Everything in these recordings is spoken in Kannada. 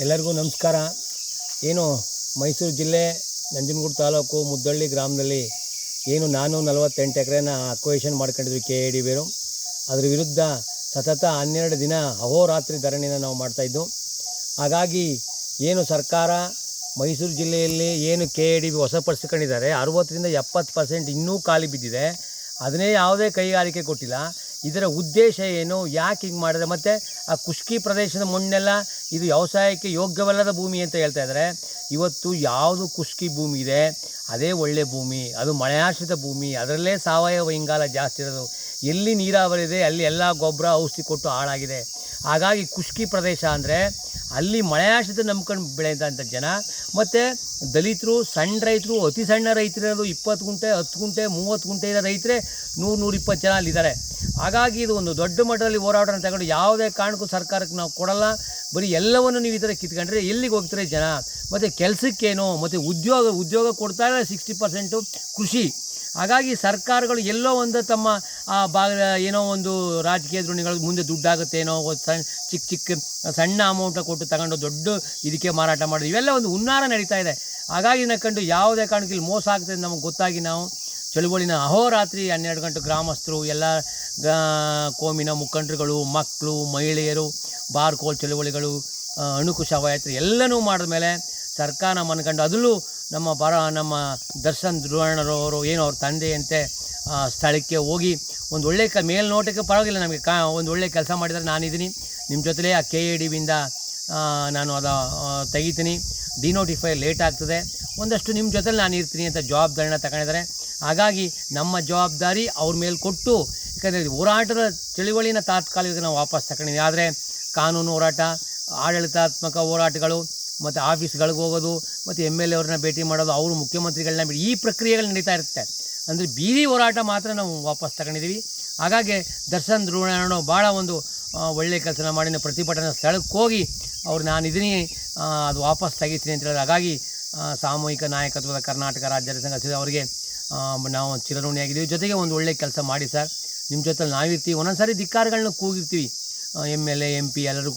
ಎಲ್ಲರಿಗೂ ನಮಸ್ಕಾರ. ಏನು ಮೈಸೂರು ಜಿಲ್ಲೆ ನಂಜನಗೂಡು ತಾಲೂಕು ಮುದ್ದಳ್ಳಿ ಗ್ರಾಮದಲ್ಲಿ ನಾನು 48 ಎಕರೆನ ಅಕ್ವೈಷನ್ ಮಾಡ್ಕೊಂಡಿದ್ವಿ KADBರು. ಅದರ ವಿರುದ್ಧ ಸತತ 12 ದಿನ ಅಹೋರಾತ್ರಿ ಧರಣಿನ ನಾವು ಮಾಡ್ತಾಯಿದ್ದು. ಹಾಗಾಗಿ ಸರ್ಕಾರ ಮೈಸೂರು ಜಿಲ್ಲೆಯಲ್ಲಿ KADB ವಶಪಡಿಸ್ಕೊಂಡಿದ್ದಾರೆ, 60ರಿಂದ 70% ಇನ್ನೂ ಖಾಲಿ ಬಿದ್ದಿದೆ. ಅದನ್ನೇ ಯಾವುದೇ ಕೈಗಾರಿಕೆ ಕೊಟ್ಟಿಲ್ಲ. ಇದರ ಉದ್ದೇಶ ಏನು, ಯಾಕೆ ಹಿಂಗೆ ಮಾಡಿದ್ರೆ? ಮತ್ತು ಆ ಕುಷ್ಕಿ ಪ್ರದೇಶದ ಮಣ್ಣೆಲ್ಲ ಇದು ವ್ಯವಸಾಯಕ್ಕೆ ಯೋಗ್ಯವಲ್ಲದ ಭೂಮಿ ಅಂತ ಹೇಳ್ತಾ ಇದ್ದಾರೆ. ಇವತ್ತು ಯಾವುದು ಕುಷ್ಕಿ ಭೂಮಿ ಇದೆ ಅದೇ ಒಳ್ಳೆ ಭೂಮಿ, ಅದು ಮಳೆಯಾಶ್ರಿತ ಭೂಮಿ, ಅದರಲ್ಲೇ ಸಾವಯವ ಇಂಗಾಲ ಜಾಸ್ತಿ ಇರೋದು. ಎಲ್ಲಿ ನೀರಾವರಿ ಇದೆ ಅಲ್ಲಿ ಎಲ್ಲ ಗೊಬ್ಬರ ಔಷಧಿ ಕೊಟ್ಟು ಹಾಳಾಗಿದೆ. ಹಾಗಾಗಿ ಕುಷ್ಕಿ ಪ್ರದೇಶ ಅಂದರೆ ಅಲ್ಲಿ ಮಳೆಯಾಶ್ರಿತ ನಂಬ್ಕೊಂಡು ಬೆಳೆದಂಥ ಜನ, ಮತ್ತು ದಲಿತರು, ಸಣ್ಣ ರೈತರು, ಅತಿ ಸಣ್ಣ ರೈತರಿರೋದು 20 ಗುಂಟೆ, 10 ಗುಂಟೆ, 30 ಗುಂಟೆ ಇರೋ ರೈತರೇ 100-120 ಜನ ಅಲ್ಲಿದ್ದಾರೆ. ಹಾಗಾಗಿ ಇದು ಒಂದು ದೊಡ್ಡ ಮಟ್ಟದಲ್ಲಿ ಹೋರಾಟನ ತಗೊಂಡು ಯಾವುದೇ ಕಾರಣಕ್ಕೂ ಸರ್ಕಾರಕ್ಕೆ ನಾವು ಕೊಡಲ್ಲ. ಬರೀ ಎಲ್ಲವನ್ನು ನೀವು ಈ ಥರ ಕಿತ್ಕೊಂಡ್ರೆ ಎಲ್ಲಿಗೆ ಹೋಗ್ತಾರೆ ಜನ? ಮತ್ತು ಕೆಲಸಕ್ಕೇನು, ಮತ್ತು ಉದ್ಯೋಗ ಕೊಡ್ತಾ ಇಲ್ಲ 60% ಕೃಷಿ. ಹಾಗಾಗಿ ಸರ್ಕಾರಗಳು ಎಲ್ಲೋ ಒಂದು ತಮ್ಮ ಏನೋ ಒಂದು ರಾಜಕೀಯ ಧೋರಣೆಗಳಿಗೆ ಮುಂದೆ ದುಡ್ಡಾಗುತ್ತೇನೋ, ಚಿಕ್ಕ ಸಣ್ಣ ಅಮೌಂಟ ಕೊಟ್ಟು ತಗೊಂಡು ದೊಡ್ಡ ಇದಕ್ಕೆ ಮಾರಾಟ ಮಾಡೋದು, ಇವೆಲ್ಲ ಒಂದು ಹುನ್ನಾರ ನಡೀತಾ ಇದೆ. ಹಾಗಾಗಿ ನಕ್ಕೊಂಡು ಯಾವುದೇ ಕಾರಣಕ್ಕೆ ಇಲ್ಲಿ ಮೋಸ ಆಗ್ತದೆ ನಮಗೆ ಗೊತ್ತಾಗಿ ನಾವು ಚಳುವಳಿನ ಅಹೋರಾತ್ರಿ 12 ಗಂಟೆ ಗ್ರಾಮಸ್ಥರು, ಎಲ್ಲ ಕೋಮಿನ ಮುಖಂಡರುಗಳು, ಮಕ್ಕಳು, ಮಹಿಳೆಯರು, ಬಾರ್ಕೋಲ್ ಚಳುವಳಿಗಳು, ಅಣುಕು ಶವಯಾತ್ರೆ ಎಲ್ಲನೂ ಮಾಡಿದ ಮೇಲೆ ಸರ್ಕಾರ ಮನ್ಕೊಂಡು ಅದರಲ್ಲೂ ನಮ್ಮ ದರ್ಶನ್ ಧ್ರುವಣ್ಣರವರು ಅವ್ರ ತಂದೆಯಂತೆ ಸ್ಥಳಕ್ಕೆ ಹೋಗಿ ಒಂದು ಒಳ್ಳೆ ಮೇಲ್ನೋಟಕ್ಕೆ ಪರವಾಗಿಲ್ಲ, ನಮಗೆ ಒಂದು ಒಳ್ಳೆ ಕೆಲಸ ಮಾಡಿದರೆ ನಾನಿದ್ದೀನಿ ನಿಮ್ಮ ಜೊತೆಲೇ. ಆ KADBಯಿಂದ ನಾನು ತೆಗಿತೀನಿ, ಡಿನೋಟಿಫೈ ಲೇಟ್ ಆಗ್ತದೆ, ಒಂದಷ್ಟು ನಿಮ್ಮ ಜೊತೆಲಿ ನಾನು ಇರ್ತೀನಿ ಅಂತ ಜವಾಬ್ದಾರಿನ ತಗೊಂಡಿದ್ದಾರೆ. ಹಾಗಾಗಿ ನಮ್ಮ ಜವಾಬ್ದಾರಿ ಅವ್ರ ಮೇಲೆ ಕೊಟ್ಟು, ಯಾಕಂದರೆ ಹೋರಾಟದ ಚಳುವಳಿನ ತಾತ್ಕಾಲಿಕ ನಾವು ವಾಪಸ್ ತಗೊಂಡಿದ್ದೀವಿ. ಆದರೆ ಕಾನೂನು ಹೋರಾಟ, ಆಡಳಿತಾತ್ಮಕ ಹೋರಾಟಗಳು, ಮತ್ತು ಆಫೀಸ್ಗಳಿಗೆ ಹೋಗೋದು, ಮತ್ತು MLA ಅವ್ರನ್ನ ಭೇಟಿ ಮಾಡೋದು, ಅವರು ಮುಖ್ಯಮಂತ್ರಿಗಳನ್ನ ಬಿಡಿ, ಈ ಪ್ರಕ್ರಿಯೆಗಳು ನಡೀತಾ ಇರುತ್ತೆ. ಅಂದರೆ ಬೀದಿ ಹೋರಾಟ ಮಾತ್ರ ನಾವು ವಾಪಸ್ ತಗೊಂಡಿದ್ದೀವಿ. ಹಾಗಾಗಿ ದರ್ಶನ್ ಧ್ರುವಣ್ಣರು ಭಾಳ ಒಂದು ಒಳ್ಳೆಯ ಕೆಲಸನ ಮಾಡಿ ಪ್ರತಿಭಟನಾ ಸ್ಥಳಕ್ಕೆ ಹೋಗಿ ನಾನಿದ್ದೀನಿ, ಅದು ವಾಪಸ್ ತೆಗಿತೀನಿ ಅಂತ ಹೇಳಿದ್ರೆ, ಹಾಗಾಗಿ ಸಾಮೂಹಿಕ ನಾಯಕತ್ವದ ಕರ್ನಾಟಕ ರಾಜ್ಯ ಸಂಘ ಅವರಿಗೆ ನಾವು ಚಿರಋಣಿಯಾಗಿದ್ದೀವಿ. ಜೊತೆಗೆ ಒಂದು ಒಳ್ಳೆಯ ಕೆಲಸ ಮಾಡಿ ಸರ್, ನಿಮ್ಮ ಜೊತೆಲಿ ನಾವಿರ್ತೀವಿ. ಒಂದೊಂದು ಸಾರಿ ಧಿಕ್ಕಾರಗಳನ್ನ ಕೂಗಿರ್ತೀವಿ, MLA MP ಎಲ್ಲರೂ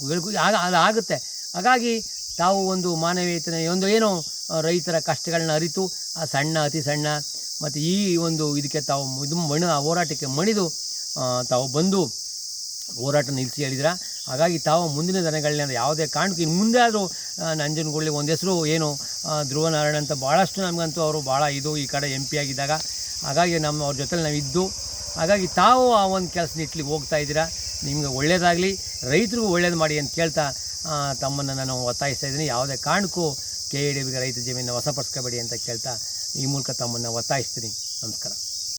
ಅದಾಗುತ್ತೆ. ಹಾಗಾಗಿ ತಾವು ಒಂದು ಮಾನವೀಯತೆ, ರೈತರ ಕಷ್ಟಗಳನ್ನ ಅರಿತು ಆ ಅತಿ ಸಣ್ಣ ಮತ್ತು ಈ ಒಂದು ಇದಕ್ಕೆ ತಾವು ಹೋರಾಟಕ್ಕೆ ಮಣಿದು ತಾವು ಬಂದು ಹೋರಾಟ ನಿಲ್ಲಿಸಿ ಹೇಳಿದ್ರ. ಹಾಗಾಗಿ ತಾವು ಮುಂದಿನ ದಿನಗಳನ್ನ ಯಾವುದೇ ಕಾರಣಕ್ಕೂ ಇನ್ನು ಮುಂದೆ ಆದರೂ ನಂಜನಗೂಡಲ್ಲಿ ಒಂದು ಹೆಸರು ಧ್ರುವನಾರಾಯಣ ಅಂತ ಭಾಳಷ್ಟು ನಮಗಂತೂ ಅವರು ಭಾಳ ಈ ಕಡೆ MP ಆಗಿದ್ದಾಗ. ಹಾಗಾಗಿ ಅವ್ರ ಜೊತೆಲಿ ನಾವಿದ್ದು, ಹಾಗಾಗಿ ತಾವು ಆ ಒಂದು ಕೆಲಸ ನಿಟ್ಲಿಗೆ ಹೋಗ್ತಾ ಇದ್ದೀರಾ. ನಿಮ್ಗೆ ಒಳ್ಳೆಯದಾಗಲಿ, ರೈತರಿಗೂ ಒಳ್ಳೇದು ಮಾಡಿ ಅಂತ ಕೇಳ್ತಾ ತಮ್ಮನ್ನು ನಾನು ಒತ್ತಾಯಿಸ್ತಾ ಇದ್ದೀನಿ. ಯಾವುದೇ ಕಾರಣಕ್ಕೂ KADBಗೆ ರೈತ ಜಮೀನನ್ನು ವಶಪಡಿಸ್ಕೋಬೇಡಿ ಅಂತ ಕೇಳ್ತಾ ಈ ಮೂಲಕ ತಮ್ಮನ್ನು ಒತ್ತಾಯಿಸ್ತೀನಿ. ನಮಸ್ಕಾರ.